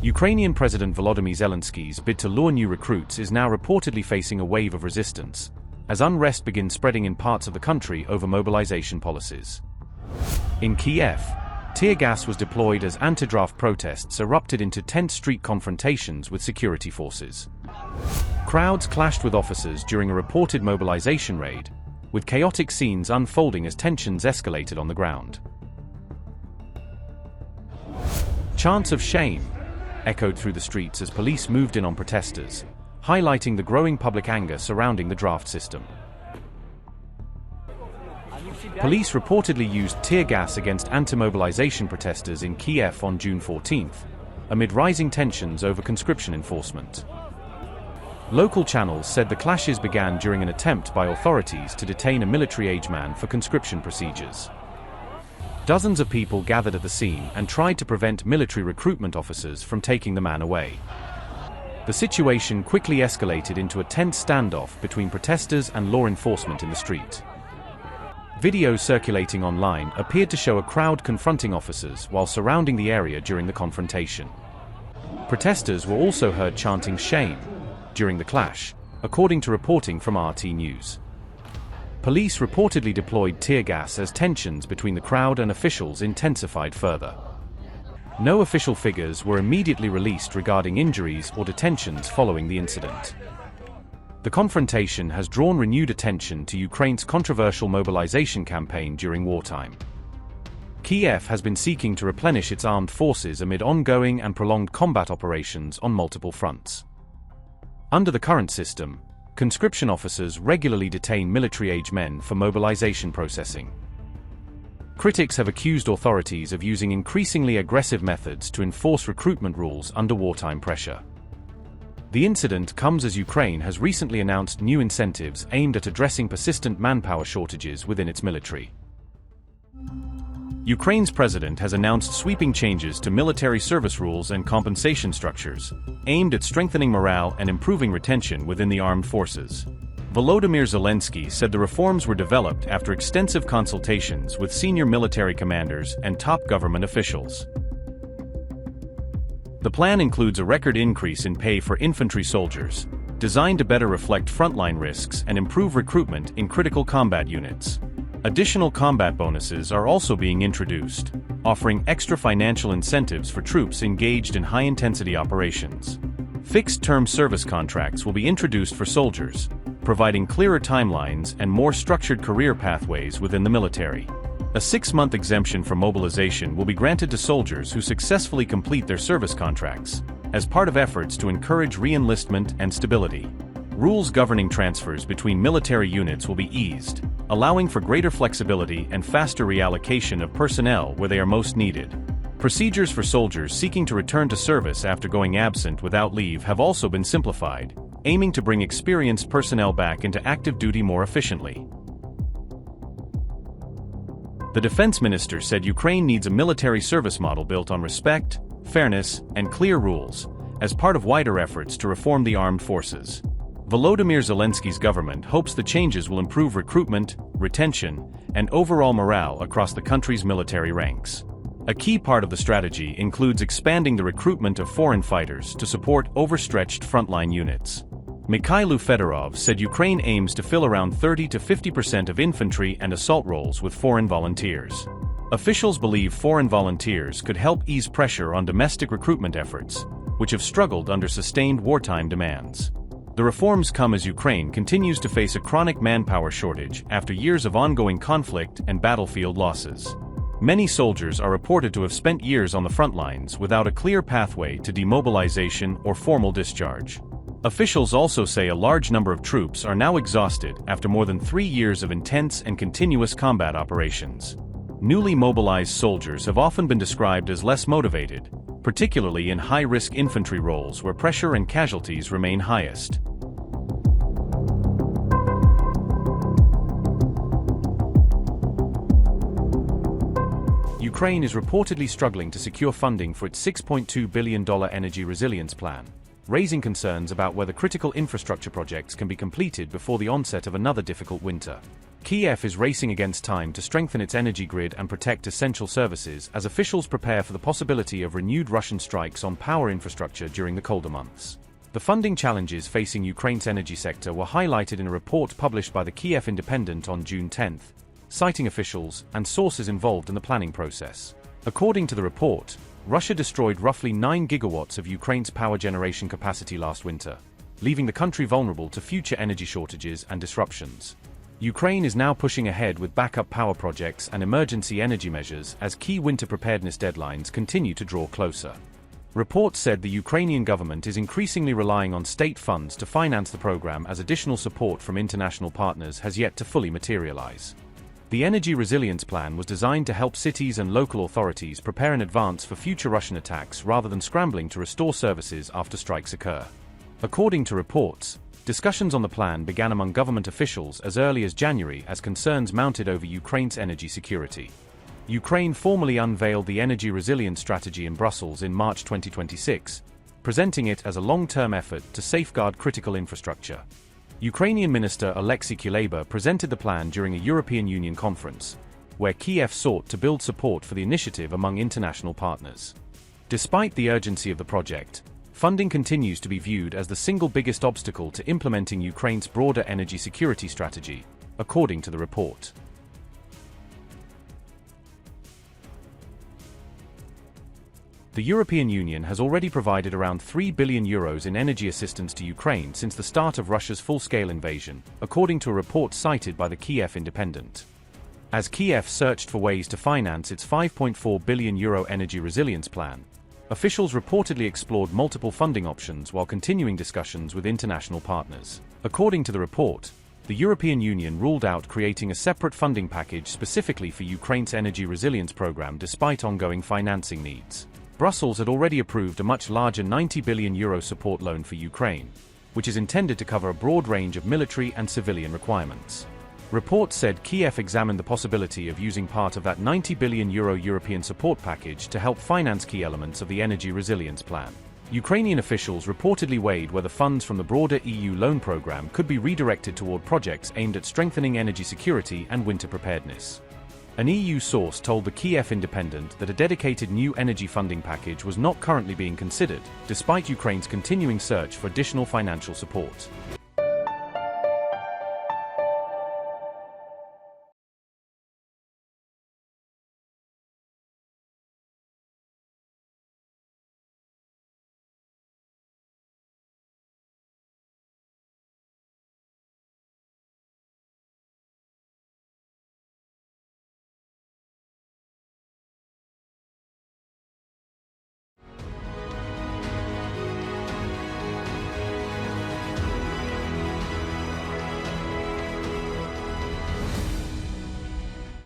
Ukrainian President Volodymyr Zelensky's bid to lure new recruits is now reportedly facing a wave of resistance, as unrest begins spreading in parts of the country over mobilization policies. In Kyiv, tear gas was deployed as anti-draft protests erupted into tense street confrontations with security forces. Crowds clashed with officers during a reported mobilization raid, with chaotic scenes unfolding as tensions escalated on the ground. Chants of shame echoed through the streets as police moved in on protesters, highlighting the growing public anger surrounding the draft system. Police reportedly used tear gas against anti-mobilization protesters in Kyiv on June 14, amid rising tensions over conscription enforcement. Local channels said the clashes began during an attempt by authorities to detain a military-age man for conscription procedures. Dozens of people gathered at the scene and tried to prevent military recruitment officers from taking the man away. The situation quickly escalated into a tense standoff between protesters and law enforcement in the street. Videos circulating online appeared to show a crowd confronting officers while surrounding the area during the confrontation. Protesters were also heard chanting "shame" during the clash, according to reporting from RT News. Police reportedly deployed tear gas as tensions between the crowd and officials intensified further. No official figures were immediately released regarding injuries or detentions following the incident. The confrontation has drawn renewed attention to Ukraine's controversial mobilization campaign during wartime. Kyiv has been seeking to replenish its armed forces amid ongoing and prolonged combat operations on multiple fronts. Under the current system, conscription officers regularly detain military-age men for mobilization processing. Critics have accused authorities of using increasingly aggressive methods to enforce recruitment rules under wartime pressure. The incident comes as Ukraine has recently announced new incentives aimed at addressing persistent manpower shortages within its military. Ukraine's president has announced sweeping changes to military service rules and compensation structures, aimed at strengthening morale and improving retention within the armed forces. Volodymyr Zelensky said the reforms were developed after extensive consultations with senior military commanders and top government officials. The plan includes a record increase in pay for infantry soldiers, designed to better reflect frontline risks and improve recruitment in critical combat units. Additional combat bonuses are also being introduced, offering extra financial incentives for troops engaged in high-intensity operations. Fixed-term service contracts will be introduced for soldiers, providing clearer timelines and more structured career pathways within the military. A 6-month exemption from mobilization will be granted to soldiers who successfully complete their service contracts, as part of efforts to encourage re-enlistment and stability. Rules governing transfers between military units will be eased, allowing for greater flexibility and faster reallocation of personnel where they are most needed. Procedures for soldiers seeking to return to service after going absent without leave have also been simplified, aiming to bring experienced personnel back into active duty more efficiently. The defense minister said Ukraine needs a military service model built on respect, fairness, and clear rules, as part of wider efforts to reform the armed forces. Volodymyr Zelensky's government hopes the changes will improve recruitment, retention, and overall morale across the country's military ranks. A key part of the strategy includes expanding the recruitment of foreign fighters to support overstretched frontline units. Mikhailo Fedorov said Ukraine aims to fill around 30 to 50% of infantry and assault roles with foreign volunteers. Officials believe foreign volunteers could help ease pressure on domestic recruitment efforts, which have struggled under sustained wartime demands. The reforms come as Ukraine continues to face a chronic manpower shortage after years of ongoing conflict and battlefield losses. Many soldiers are reported to have spent years on the front lines without a clear pathway to demobilization or formal discharge. Officials also say a large number of troops are now exhausted after more than 3 years of intense and continuous combat operations. Newly mobilized soldiers have often been described as less motivated, particularly in high-risk infantry roles where pressure and casualties remain highest. Ukraine is reportedly struggling to secure funding for its $6.2 billion energy resilience plan, raising concerns about whether critical infrastructure projects can be completed before the onset of another difficult winter. Kyiv is racing against time to strengthen its energy grid and protect essential services as officials prepare for the possibility of renewed Russian strikes on power infrastructure during the colder months. The funding challenges facing Ukraine's energy sector were highlighted in a report published by the Kyiv Independent on June 10, citing officials and sources involved in the planning process. According to the report, Russia destroyed roughly 9 gigawatts of Ukraine's power generation capacity last winter, leaving the country vulnerable to future energy shortages and disruptions. Ukraine is now pushing ahead with backup power projects and emergency energy measures as key winter preparedness deadlines continue to draw closer. Reports said the Ukrainian government is increasingly relying on state funds to finance the program as additional support from international partners has yet to fully materialize. The Energy Resilience Plan was designed to help cities and local authorities prepare in advance for future Russian attacks rather than scrambling to restore services after strikes occur. According to reports, discussions on the plan began among government officials as early as January as concerns mounted over Ukraine's energy security. Ukraine formally unveiled the Energy Resilience Strategy in Brussels in March 2026, presenting it as a long-term effort to safeguard critical infrastructure. Ukrainian Minister Oleksiy Kuleba presented the plan during a European Union conference, where Kyiv sought to build support for the initiative among international partners. Despite the urgency of the project, funding continues to be viewed as the single biggest obstacle to implementing Ukraine's broader energy security strategy, according to the report. The European Union has already provided around €3 billion in energy assistance to Ukraine since the start of Russia's full-scale invasion, according to a report cited by the Kyiv Independent. As Kyiv searched for ways to finance its €5.4 billion energy resilience plan, officials reportedly explored multiple funding options while continuing discussions with international partners. According to the report, the European Union ruled out creating a separate funding package specifically for Ukraine's energy resilience program despite ongoing financing needs. Brussels had already approved a much larger €90 billion support loan for Ukraine, which is intended to cover a broad range of military and civilian requirements. Reports said Kyiv examined the possibility of using part of that €90 billion European support package to help finance key elements of the energy resilience plan. Ukrainian officials reportedly weighed whether funds from the broader EU loan program could be redirected toward projects aimed at strengthening energy security and winter preparedness. An EU source told the Kyiv Independent that a dedicated new energy funding package was not currently being considered, despite Ukraine's continuing search for additional financial support.